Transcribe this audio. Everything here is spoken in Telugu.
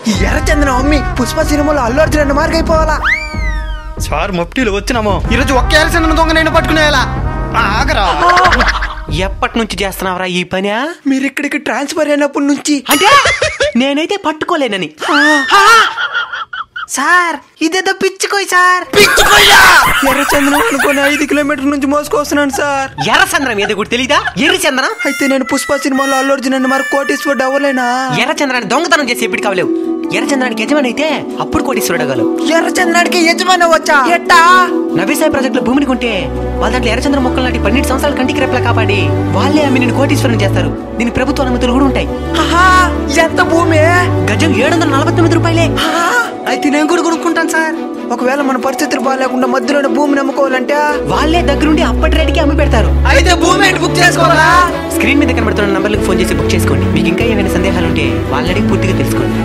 ఈ ఎర్రచందనం అమ్మి పుష్ప సినిమాలో అల్లు అర్జున్ అన్న మార్క్ అయిపోవాలా. సార్ మఫ్టీలో వచ్చినామో ఈరోజు ఒక్క ఎర్రచందనం దొంగ నేను పట్టుకునేలా. ఆగరా. ఎప్పటి నుంచి చేస్తున్నావరా ఈ పని? మీరు ఇక్కడికి ట్రాన్స్ఫర్ అయినప్పటి నుంచి. అంటే నేనైతే పట్టుకోలేనని. సార్ ఇదేదో పిచ్చుకోయ్ సార్. ఎర్రచందనం అనుకుని 5 కిలోమీటర్ల నుంచి మోసుకొస్తున్నాను సార్. ఎర్రచంద్రం ఏదో కూడా తెలీదా? ఎర్రచంద్రం అయితే నేను పుష్ప సినిమాలో అల్లు అర్జున్ అన్న మరి కోటీశ్వరుడు అవ్వలేనా? ఎర్రచంద్రాన్ని దొంగతనం చేసి ఎప్పుడు కావలేవు. ఎర్రచంద్రానికి యజమాని అయితే అప్పుడు కోటీశ్వరుడు అవ్వగలవు. ఎర్రచంద్రానికి యజమాని వచ్చా ఎట్టా? నవీసాయి ప్రాజెక్టులో భూమిని కొంటే వాళ్ళ దాంట్లో ఎర్రచంద్ర మొక్కలు నాటి 12 సంవత్సరాల కంటికి రెప్పలా కాపాడి వాళ్ళే అమ్మి నేను కోటీశ్వరుని చేస్తారు. దీని ప్రభుత్వ అనుమతులు కూడా ఉంటాయి. ఎంత భూమి? గజం 749 రూపాయలే. అయితే నేను కూడా కొనుక్కుంటాను సార్. ఒకవేళ మన పరిస్థితులు బాగాలేకుండా మధ్యలోనే భూమిని అమ్ముకోవాలంటే వాళ్ళే దగ్గరుండి అప్పటి రేటుకి అమ్మి పెడతారు. అయితే భూమి బుక్ చేసుకోవాలా? స్క్రీన్ మీద కనబడుతున్న నంబర్లకు ఫోన్ చేసి బుక్ చేసుకోండి. మీకు ఇంకా ఏమైనా సందేహాలు ఉంటే వాళ్ళని పూర్తిగా తెలుసుకోండి.